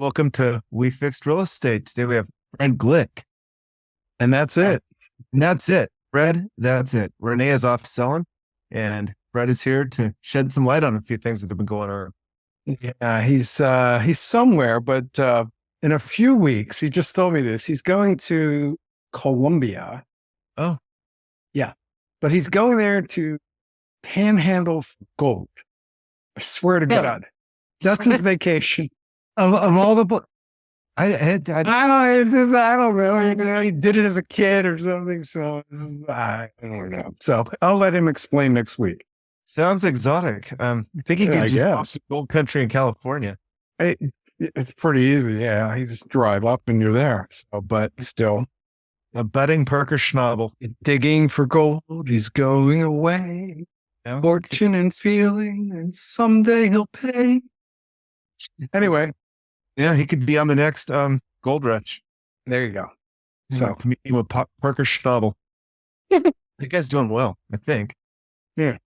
Welcome to We Fixed Real Estate. Today we have Fred Glick. And that's it. And that's it. Fred, that's it. Renee is off selling, and Fred is here to shed some light on a few things that have been going on. Yeah, he's somewhere, but in a few weeks, he just told me this. He's going to Colombia. Oh. Yeah. But he's going there to panhandle for gold. I swear to God. That's his vacation. Of all the I don't know. He did it as a kid or something. So I don't know. So I'll let him explain next week. Sounds exotic. I think he could just go to gold country in California. It's pretty easy. Yeah. You just drive up and you're there. So, but still. A budding Parker Schnabel. Digging for gold. He's going away. Yeah. Fortune and feeling. And someday he'll pay. Anyway. Yeah, he could be on the next Gold Rush. There you go. So competing with Parker Schnabel. You guys doing well, I think. Yeah.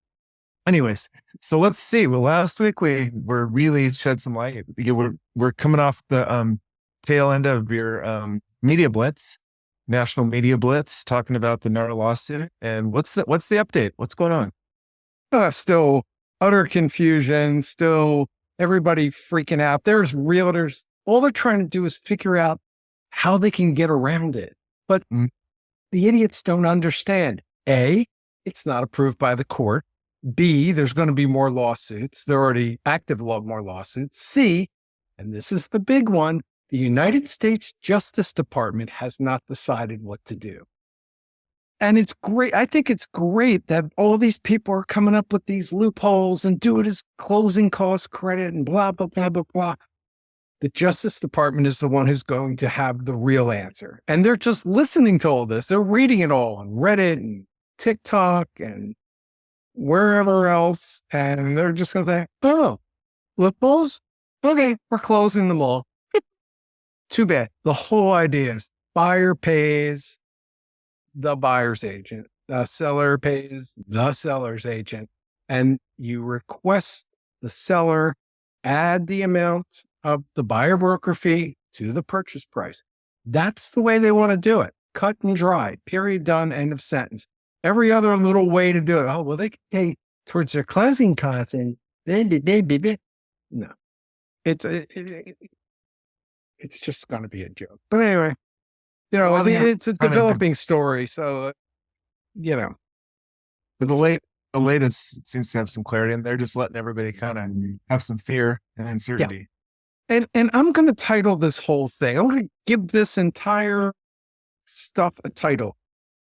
Anyways, so let's see. Well, last week we were really shed some light. We're coming off the tail end of your media blitz, national media blitz, talking about the NAR lawsuit. And what's the update? What's going on? Still utter confusion. Still everybody freaking out. There's realtors. All they're trying to do is figure out how they can get around it. But the idiots don't understand. A, it's not approved by the court. B, there's going to be more lawsuits. They're already active more lawsuits. C, and this is the big one, the United States Justice Department has not decided what to do. And it's great. I think it's great that all these people are coming up with these loopholes and do it as closing cost credit and blah, blah, blah, blah, blah. The Justice Department is the one who's going to have the real answer. And they're just listening to all this. They're reading it all on Reddit and TikTok and wherever else. And they're just going to say, oh, loopholes? Okay, we're closing them all. Too bad. The whole idea is buyer pays the buyer's agent. The seller pays the seller's agent. And you request the seller add the amount of the buyer broker fee to the purchase price. That's the way they want to do it. Cut and dry, period, done, end of sentence. Every other little way to do it. Oh, well, they can pay towards their closing costs and then no, it's just going to be a joke. But anyway, it's a developing story. So, But the latest seems to have some clarity, and they're just letting everybody kind of have some fear and uncertainty. Yeah. And I'm going to title this whole thing. I'm going to give this entire stuff a title.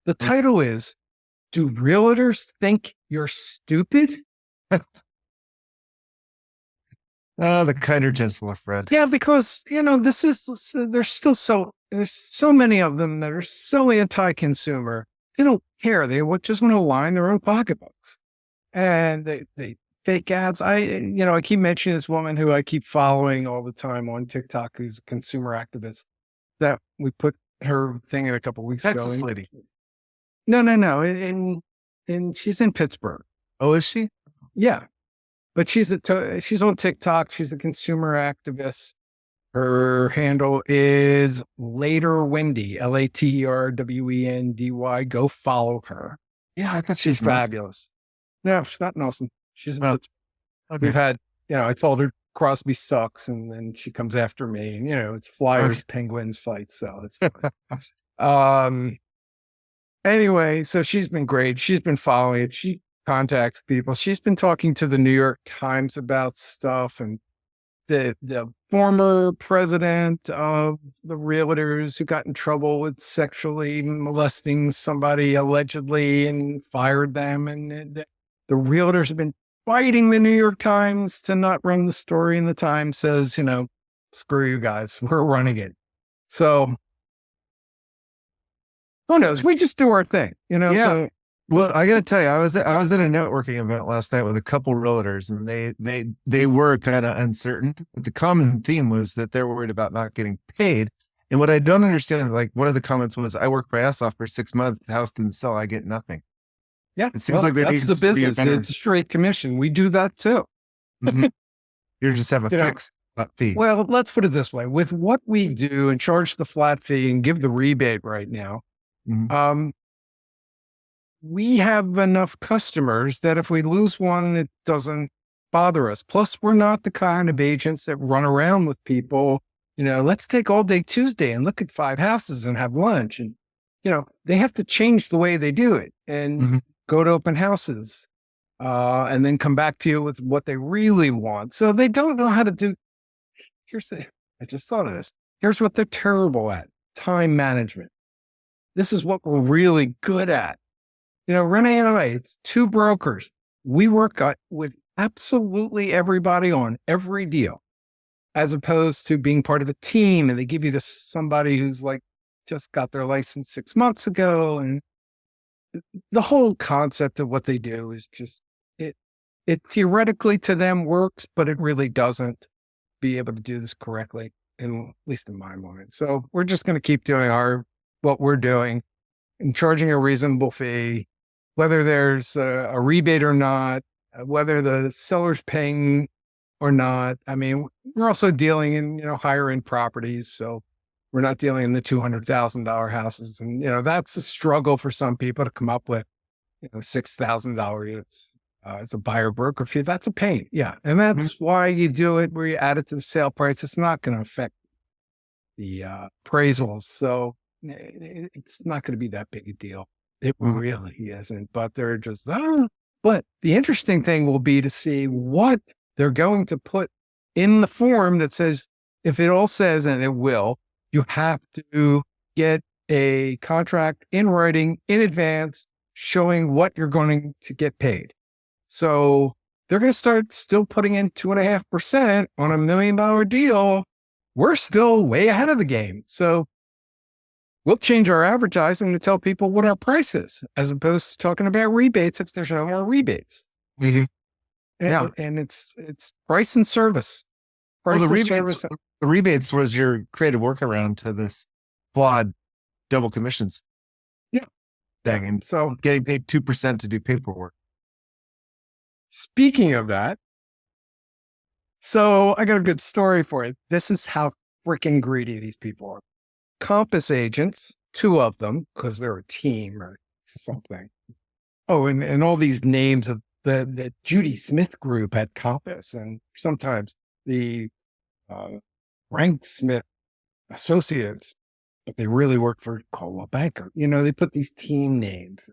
The title is, do realtors think you're stupid? The kinder, gentler Fred. Yeah, because, there's so many of them that are so anti-consumer. They don't care. They just want to line their own pocketbooks. And they fake ads. I keep mentioning this woman who I keep following all the time on TikTok, who's a consumer activist, that we put her thing in a couple of weeks ago. Texas lady. No. And she's in Pittsburgh. Oh, is she? Yeah. But she's on TikTok. She's a consumer activist. Her handle is Later Wendy, LATERWENDY. Go follow her. Yeah, I thought she's fabulous. No, she's not awesome. She's not. Okay. We've had, I told her Crosby sucks, and then she comes after me. And, it's Flyers, Penguins fight. So it's fun. Anyway, so she's been great. She's been following it. She contacts people. She's been talking to the New York Times about stuff, and the former president of the realtors who got in trouble with sexually molesting somebody allegedly and fired them. And the realtors have been fighting the New York Times to not run the story. And the Times says, screw you guys, we're running it. So who knows? We just do our thing, Yeah. So, well, I got to tell you, I was at a networking event last night with a couple realtors, and they were kind of uncertain. But the common theme was that they're worried about not getting paid. And what I don't understand, like one of the comments was, I worked my ass off for 6 months. The house didn't sell. I get nothing. Yeah. It seems like that's the business. It's straight commission. We do that too. Mm-hmm. You just have a fixed fee. Well, let's put it this way. With what we do and charge the flat fee and give the rebate right now, Mhm. we have enough customers that if we lose one, it doesn't bother us. Plus, we're not the kind of agents that run around with people, let's take all day Tuesday and look at 5 houses and have lunch. And, they have to change the way they do it and Mhm. go to open houses and then come back to you with what they really want. So they don't know how to do. I just thought of this. Here's what they're terrible at: time management. This is what we're really good at. Renee and I, it's two brokers. We work with absolutely everybody on every deal, as opposed to being part of a team and they give you to somebody who's like just got their license 6 months ago. And the whole concept of what they do is just, it theoretically to them works, but it really doesn't be able to do this correctly, at least in my mind. So we're just going to keep doing what we're doing and charging a reasonable fee, whether there's a rebate or not, whether the seller's paying or not. I mean, we're also dealing in, higher end properties. So we're not dealing in the $200,000 houses. And, that's a struggle for some people to come up with, $6,000 as a buyer broker fee. That's a pain. Yeah. And that's why you do it where you add it to the sale price. It's not going to affect the appraisals. So it's not going to be that big a deal. It really isn't, but they're just, but the interesting thing will be to see what they're going to put in the form that says, if it all says, and it will, you have to get a contract in writing in advance showing what you're going to get paid. So they're going to start still putting in 2.5% on $1 million deal. We're still way ahead of the game. So we'll change our advertising to tell people what our price is, as opposed to talking about rebates if there's no more rebates. Mm-hmm. And it's price and service. Price Well, and service. the rebates was your creative workaround to this flawed double commissions. Yeah. Thing. And so getting paid 2% to do paperwork. Speaking of that, so I got a good story for you. This is how freaking greedy these people are. Compass agents, 2 of them, because they're a team or something. Oh, and all these names of the Judy Smith group at Compass, and sometimes the Frank Smith Associates, but they really work for Coldwell Banker. They put these team names.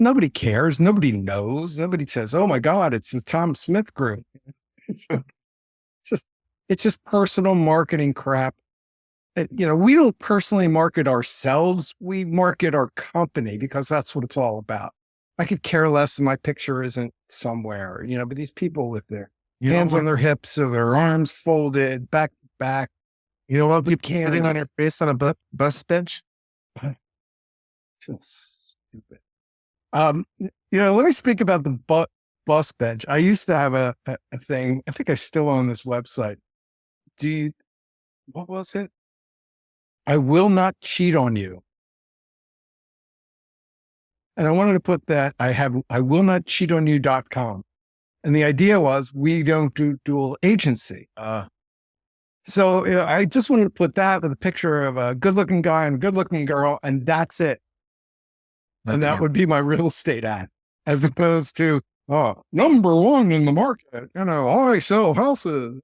Nobody cares. Nobody knows. Nobody says, "Oh my God, it's the Tom Smith group." It's just personal marketing crap. We don't personally market ourselves. We market our company because that's what it's all about. I could care less if my picture isn't somewhere, but these people with their hands on their hips or their arms folded back to back. You don't want people sitting on your face on a bus bench? Just stupid. Let me speak about the bus bench. I used to have a thing. I think I still own this website. What was it? I will not cheat on you. And I wanted to put that I will not cheat on you.com. And the idea was we don't do dual agency. So I just wanted to put that with a picture of a good looking guy and a good looking girl. And that's it. And that would be my real estate ad, as opposed to, number 1 in the market, I sell houses.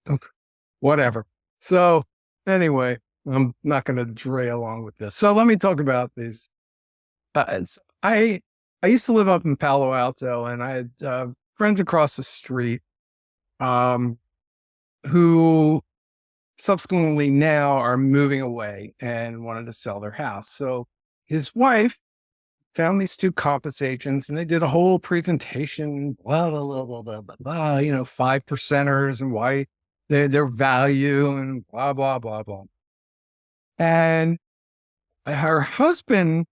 Okay. Whatever. So anyway, I'm not going to dray along with this. So let me talk about these. I used to live up in Palo Alto, and I had friends across the street who subsequently now are moving away and wanted to sell their house. So his wife found these 2 Compass agents, and they did a whole presentation, blah, blah, blah, blah, blah, blah, blah, 5%ers and why their value and blah, blah, blah, blah. And her husband,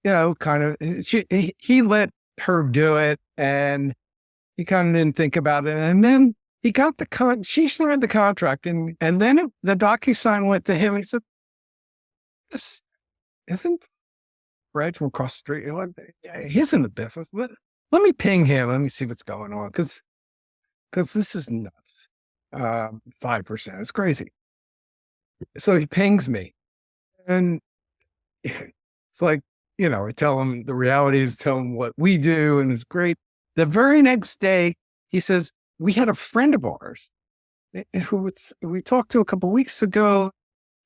he let her do it, and he kind of didn't think about it. And then he got she signed the contract, and then the DocuSign went to him. He said, "This isn't Fred from across the street. He's in the business. Let me ping him. Let me see what's going on." Because because this is nuts. 5%. It's crazy. So he pings me, and it's like, I tell him the reality is, tell him what we do, and it's great. The very next day, he says, we had a friend of ours who we talked to a couple of weeks ago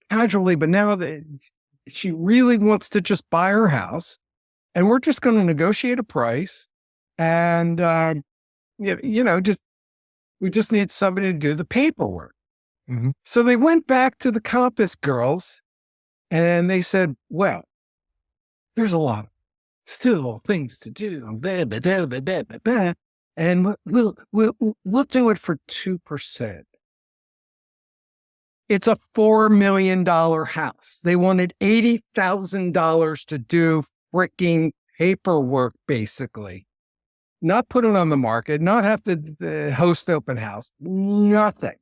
casually, but now that she really wants to just buy her house, and we're just going to negotiate a price, and we just need somebody to do the paperwork. Mm-hmm. So they went back to the Compass girls, and they said, well, there's a lot still things to do, blah, blah, blah, blah, blah, blah, blah, and we'll do it for 2%. It's a $4 million house. They wanted $80,000 to do freaking paperwork, basically. Not put it on the market, not have to host open house, nothing.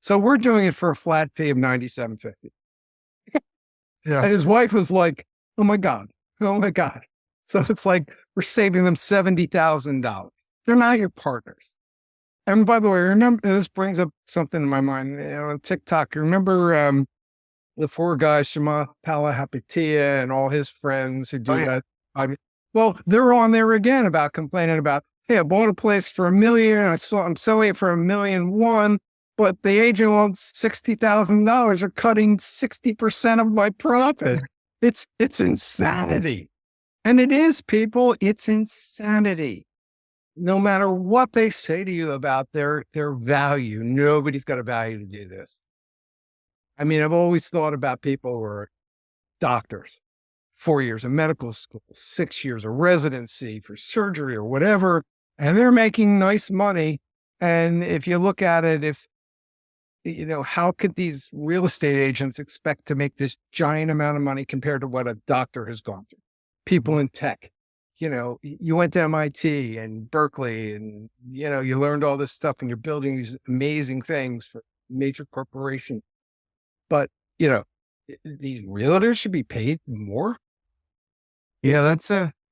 So we're doing it for a flat fee of $97.50. And his wife was like, oh my God. So it's like, we're saving them $70,000. They're not your partners. And by the way, remember, this brings up something in my mind. On TikTok, remember the 4 guys, Shema Palahapitia and all his friends who do that? Well, they're on there again about complaining about, hey, I bought a place for $1 million. I'm selling it for $1.1 million, but the agent wants $60,000. They're cutting 60% of my profit. It's insanity. And it is, people. It's insanity. No matter what they say to you about their value, nobody's got a value to do this. I mean, I've always thought about people who are doctors, 4 years of medical school, 6 years of residency for surgery or whatever, and they're making nice money. And if you look at it, how could these real estate agents expect to make this giant amount of money compared to what a doctor has gone through? People in tech. You went to MIT and Berkeley and, you learned all this stuff and you're building these amazing things for major corporations. But, these realtors should be paid more. Yeah,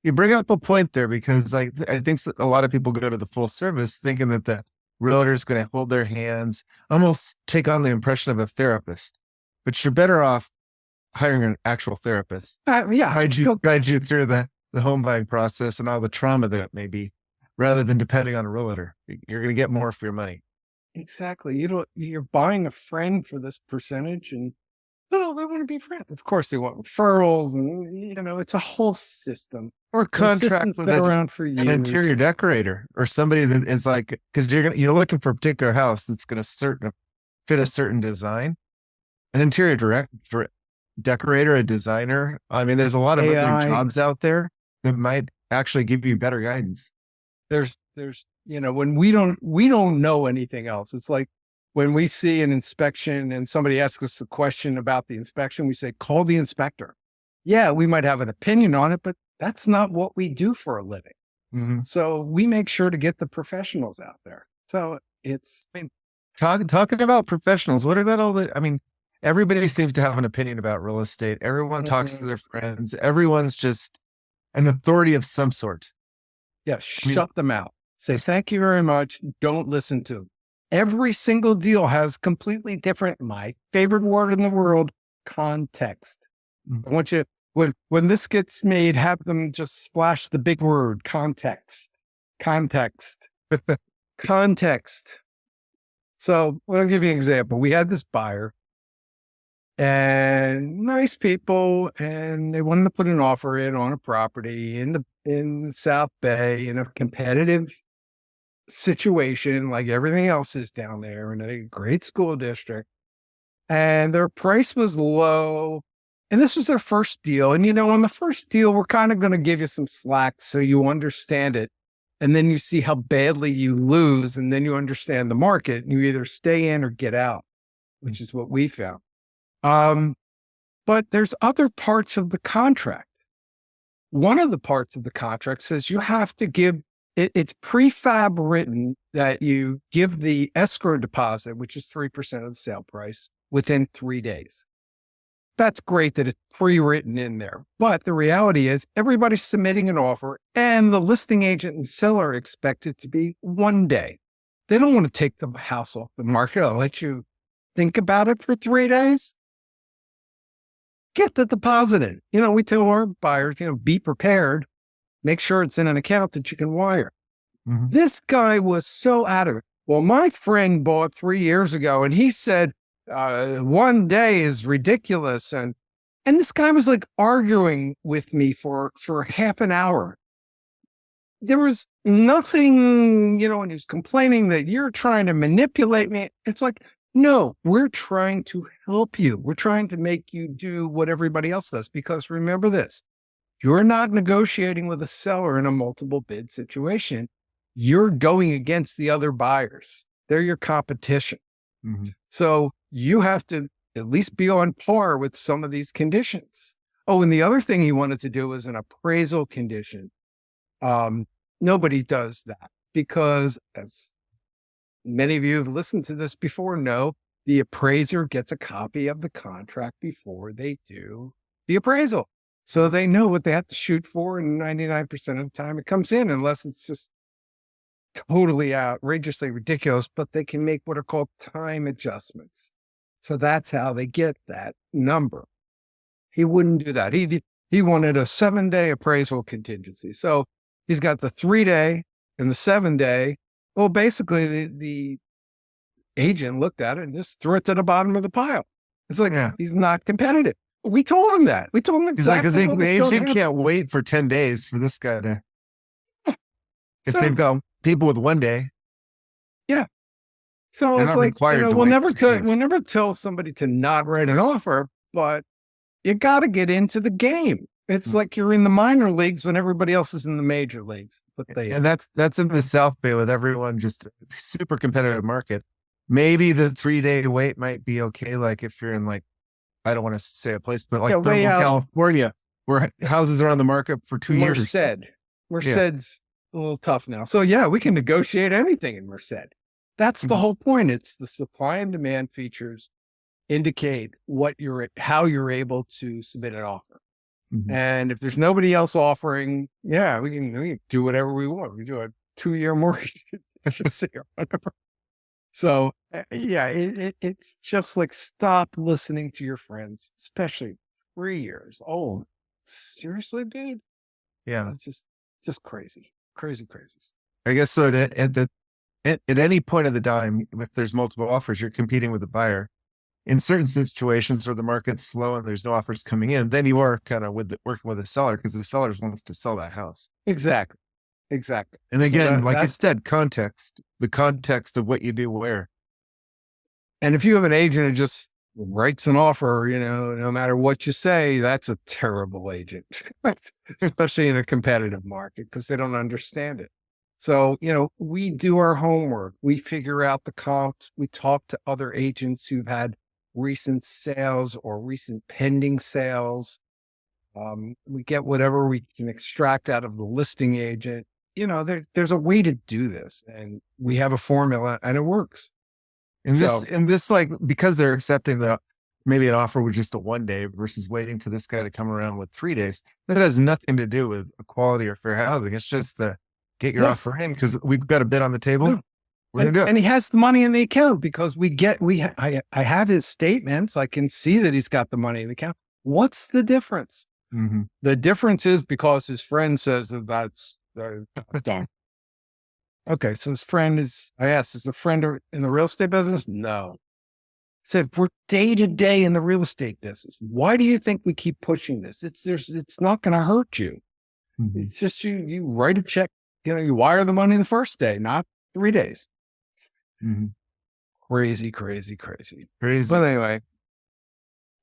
you bring up a point there, because I think a lot of people go to the full service thinking that the realtor is going to hold their hands, almost take on the impression of a therapist, but you're better off hiring an actual therapist. Guide you through the home buying process and all the trauma that it may be, rather than depending on a realtor. You're going to get more for your money. Exactly. You're buying a friend for this percentage, and they want to be friends. Of course, they want referrals, and it's a whole system. Or contract with around for years. An interior decorator or somebody that is like, because you're looking for a particular house that's going to fit a certain design. An interior decorator, a designer. I mean, there's a lot of other jobs out there that might actually give you better guidance. There's when we don't know anything else. It's like when we see an inspection and somebody asks us a question about the inspection, we say, call the inspector. Yeah, we might have an opinion on it, but that's not what we do for a living. Mm-hmm. So we make sure to get the professionals out there. So talking about professionals, what about everybody seems to have an opinion about real estate. Everyone talks to their friends. Everyone's just an authority of some sort. Yeah, shut them out. Say, thank you very much. Don't listen to them. Every single deal has completely different, my favorite word in the world, context. Mm-hmm. I want you, when this gets made, have them just splash the big word, context. Context. Context. So I'll give you an example. We had this buyer, and nice people, and they wanted to put an offer in on a property in South Bay in a competitive situation like everything else is down there in a great school district. And their price was low. And this was their first deal. And, on the first deal, we're kind of going to give you some slack so you understand it. And then you see how badly you lose. And then you understand the market and you either stay in or get out, which is what we found. But there's other parts of the contract. One of the parts of the contract says you have to give, it's prefab written that you give the escrow deposit, which is 3% of the sale price, within 3 days. that's great that it's pre-written in there. But the reality is everybody's submitting an offer and the listing agent and seller expect it to be one day. They don't want to take the house off the market. I'll let you think about it for 3 days. Get the deposit in. We tell our buyers, be prepared. Make sure it's in an account that you can wire. Mm-hmm. This guy was so adamant. Well, my friend bought 3 years ago and he said, 1 day is ridiculous. And this guy was like arguing with me for half an hour. There was nothing, and he was complaining that you're trying to manipulate me. It's like, no, we're trying to help you. We're trying to make you do what everybody else does. Because remember this, you're not negotiating with a seller in a multiple bid situation. You're going against the other buyers. They're your competition. Mm-hmm. So you have to at least be on par with some of these conditions. Oh, and the other thing he wanted to do was an appraisal condition. Nobody does that because, as many of you have listened to this before, know the appraiser gets a copy of the contract before they do the appraisal. So they know what they have to shoot for. And 99% of the time it comes in, unless it's just totally outrageously ridiculous, but they can make what are called time adjustments. So that's how they get that number. He wouldn't do that. He wanted a 7-day appraisal contingency. So he's got the 3-day and the 7-day. Well, basically the agent looked at it and just threw it to the bottom of the pile. It's like, he's not competitive. We told him that. We told him exactly. He's like, the agent can't wait for 10 days for this guy to, if they've got people with 1 day. Yeah. So it's like, we'll never tell somebody to not write an offer, but you got to get into the game. It's like you're in the minor leagues when everybody else is in the major leagues. And that's in the South Bay with everyone, just a super competitive market. Maybe the 3-day wait might be okay. Like if you're in I don't want to say a place, but California, where houses are on the market for 2 years. Merced's a little tough now. So we can negotiate anything in Merced. That's the whole point. It's the supply and demand features indicate how you're able to submit an offer. Mm-hmm. And if there's nobody else offering, we can do whatever we want. We do a 2-year mortgage, I should say, or whatever. So it's just like, stop listening to your friends, especially 3 years. Oh, seriously, dude? Yeah. It's just crazy. Crazy. I guess so. At any point of the time, if there's multiple offers, you're competing with the buyer. In certain situations where the market's slow and there's no offers coming in, then you are kind of working with a seller because the seller wants to sell that house. Exactly. And again, I said, the context of what you do where. And if you have an agent who just writes an offer, no matter what you say, that's a terrible agent, especially in a competitive market because they don't understand it. So, we do our homework. We figure out the comps. We talk to other agents who've had recent sales or recent pending sales. We get whatever we can extract out of the listing agent. There's a way to do this, and we have a formula and it works. And this, because they're accepting maybe an offer with just a 1 day versus waiting for this guy to come around with 3 days, that has nothing to do with equality or fair housing. It's just get your offer in because we've got a bid on the table. Yeah. We're going to do it. And he has the money in the account because I have his statements. I can see that he's got the money in the account. What's the difference? Mm-hmm. The difference is because his friend says that's done. Okay. So I asked, is the friend in the real estate business? No. I said, we're day to day in the real estate business. Why do you think we keep pushing this? It's not going to hurt you. Mm-hmm. It's just you write a check, you wire the money the first day, not 3 days. Mm-hmm. Crazy. But anyway,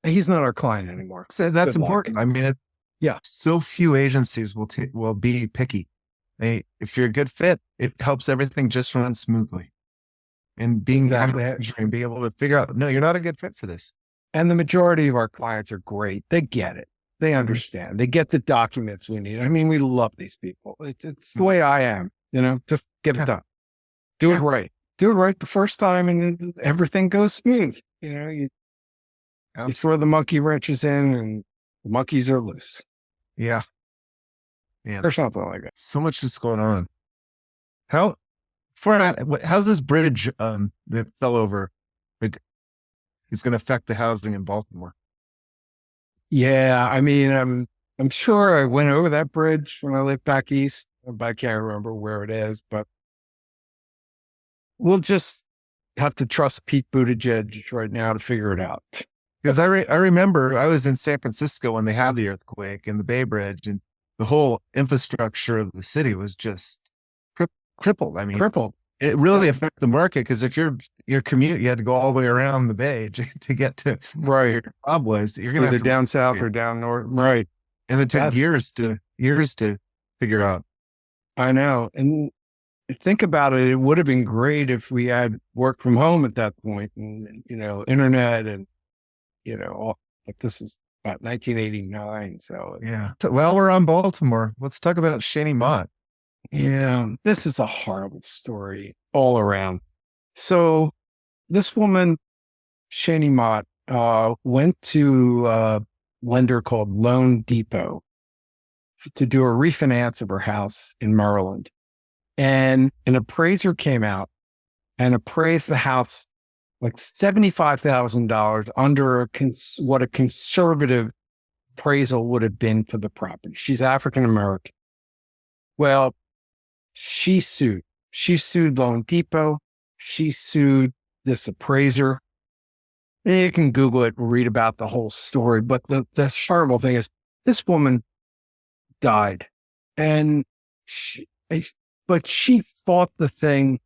he's not our client anymore. So that's important. I mean, so few agencies will be picky. If you're a good fit, it helps everything just run smoothly. And being be able to figure out, no, you're not a good fit for this. And the majority of our clients are great. They get it. They understand. They get the documents we need. I mean, we love these people. It's the way I am, just get it done. Do it right. Do it right the first time and everything goes smooth. You throw the monkey wrenches in and the monkeys are loose. Yeah. Yeah. Or something like that. So much is going on. How's this bridge that fell over that is going to affect the housing in Baltimore? Yeah. I mean, I'm sure I went over that bridge when I lived back east, but I can't remember where it is, but we'll just have to trust Pete Buttigieg right now to figure it out. Because I remember I was in San Francisco when they had the earthquake and the Bay Bridge, and the whole infrastructure of the city was just crippled. I mean, it really affected the market because if your commute, you had to go all the way around the Bay to get to right. Your job was. You're going to either down south or down north. Right. And it took years to figure out. I know. And think about it. It would have been great if we had work from home at that point and, internet and, but this was about 1989. So yeah. Well, we're on Baltimore. Let's talk about Shani Mott. Yeah. This is a horrible story all around. So this woman, Shani Mott, went to a lender called Loan Depot to do a refinance of her house in Maryland. And an appraiser came out and appraised the house like $75,000 under what a conservative appraisal would have been for the property. She's African American. Well, she sued. She sued Loan Depot. She sued this appraiser. And you can Google it and read about the whole story. But the horrible thing is this woman died. And she fought the thing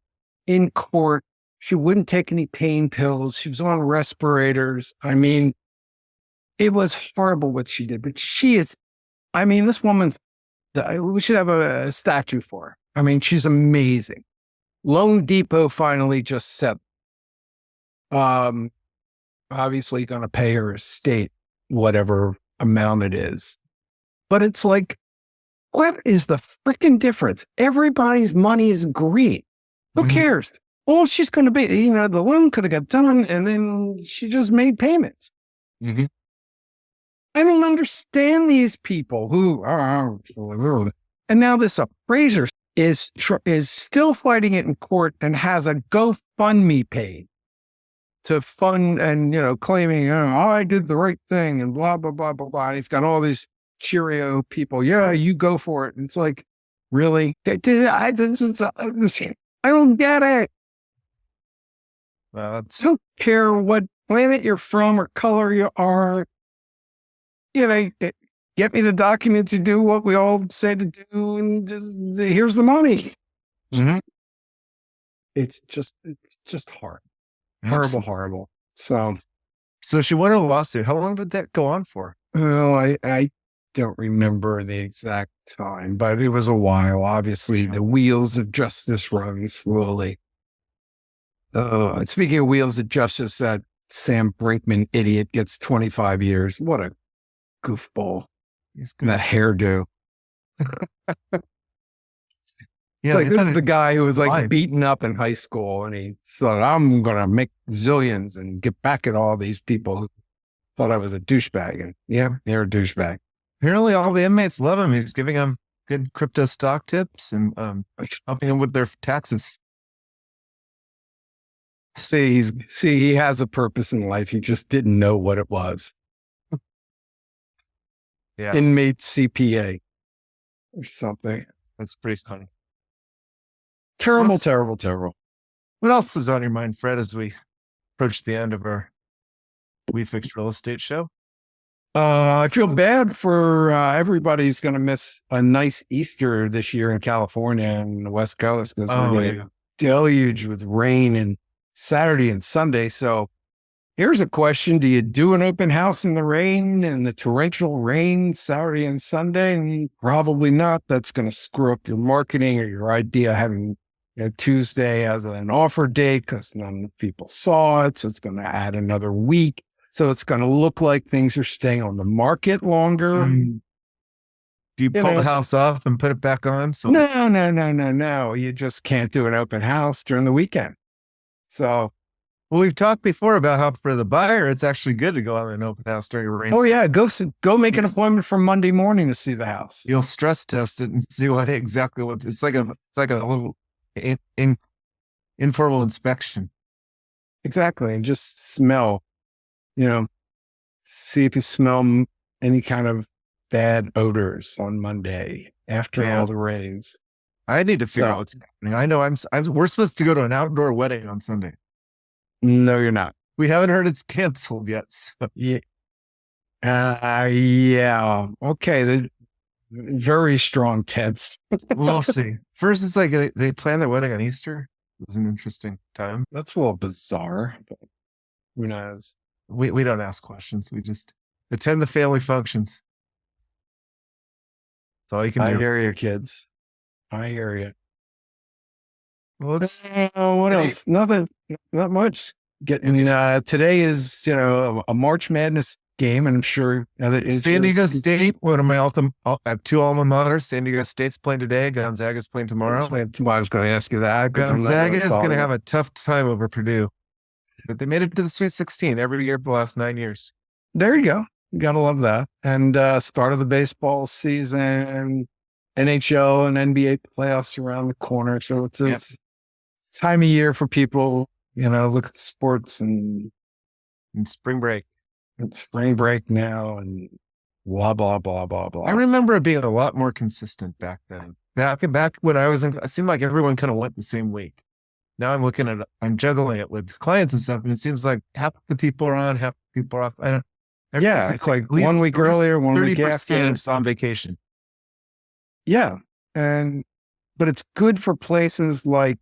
in court. She wouldn't take any pain pills. She was on respirators. I mean, it was horrible what she did. But this woman, we should have a statue for her. I mean, she's amazing. Loan Depot finally just said, obviously going to pay her estate, whatever amount it is. But it's like, what is the freaking difference? Everybody's money is green. Who cares? All she's going to be, the loan could have got done and then she just made payments. I don't understand these people who are, and now this appraiser is still fighting it in court and has a GoFundMe page to fund and, claiming, I did the right thing and blah, blah, blah, blah, blah. And he's got all these Cheerio people. Yeah, you go for it. And it's like, really? I don't get it. I don't care what planet you're from or color you are. Get me the documents to do what we all say to do, and here's the money. It's just hard. Horrible. So she won her lawsuit. How long did that go on for? Well, I don't remember the exact time, but it was a while. Obviously, the wheels of justice run slowly. And speaking of wheels of justice, that Sam Brinkman idiot gets 25 years. What a goofball. That hairdo. It's like, this is the guy who was like beaten up in high school and he thought, I'm going to make zillions and get back at all these people who thought I was a douchebag. And yeah, they're a douchebag. Apparently all the inmates love him. He's giving them good crypto stock tips and helping them with their taxes. He has a purpose in life. He just didn't know what it was. Yeah. Inmate CPA or something. That's pretty funny. Terrible. What else is on your mind, Fred, as we approach the end of our We Fixed Real Estate show? I feel bad for everybody's going to miss a nice Easter this year in California and the West Coast because we're getting a deluge with rain and Saturday and Sunday. So here's a question. Do you do an open house in the rain and the torrential rain Saturday and Sunday? And probably not. That's going to screw up your marketing or your idea having Tuesday as an offer date because none of people saw it. So it's going to add another week. So it's going to look like things are staying on the market longer. Do you pull the house off and put it back on? So No. You just can't do an open house during the weekend. So Well, we've talked before about how for the buyer, it's actually good to go on an open house during a Oh rainstorm. yeah, go make an appointment for Monday morning to see the house. You'll stress test it and see exactly what it's like. It's like a little informal inspection. Exactly, and just smell. See if you smell any kind of bad odors on Monday after all the rains. I need to figure out what's happening. I know we're supposed to go to an outdoor wedding on Sunday. No, you're not. We haven't heard it's canceled yet. So. Yeah. Yeah. Okay. The very strong tense. We'll see. First, it's like they plan their wedding on Easter. It was an interesting time. That's a little bizarre, but who knows? We don't ask questions. We just attend the family functions. That's all you can do. I hear you, kids. I hear you. Well, what else? Nothing. Not much. Today is a March Madness game, and I'm sure San Diego State. One of my I have two alma maters. San Diego State's playing today. Gonzaga's playing tomorrow. I was going to ask you that. Gonzaga is going to have a tough time over Purdue, but they made it to the Sweet 16 every year for the last 9 years. There you go. You gotta love that. And start of the baseball season, NHL and NBA playoffs around the corner. So it's this time of year for people, look at the sports and spring break. It's spring break now and blah, blah, blah, blah, blah. I remember it being a lot more consistent back then. Back when I was it seemed like everyone kind of went the same week. Now I'm juggling it with clients and stuff, and it seems like half the people are on, half the people are off. It's like 1 week earlier, 1 week after. It's on vacation. Yeah. But it's good for places like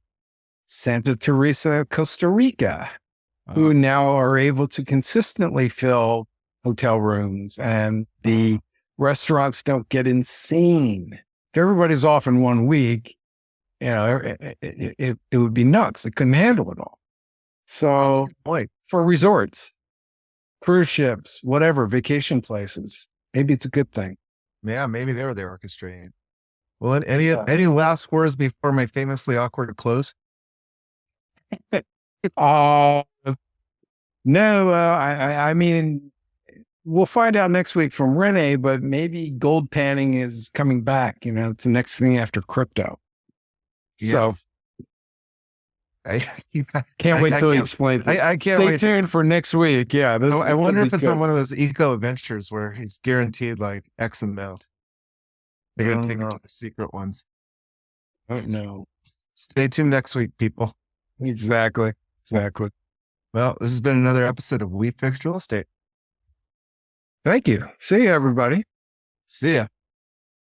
Santa Teresa, Costa Rica, who now are able to consistently fill hotel rooms, and the restaurants don't get insane. If everybody's off in 1 week, it would be nuts. It couldn't handle it all. So for resorts, cruise ships, whatever, vacation places, maybe it's a good thing. Yeah, maybe they were there orchestrating. Well, any last words before my famously awkward close? No, I mean, we'll find out next week from Renee, but maybe gold panning is coming back. It's the next thing after crypto. Yes. So I can't wait till you explain it. I can't Stay tuned for next week. Yeah. I wonder if it's on one of those eco ventures where he's guaranteed like X amount. They're going to take it to the secret ones. I don't know. Stay tuned next week, people. Exactly. Well, this has been another episode of We Fixed Real Estate. Thank you. See you, everybody. See ya.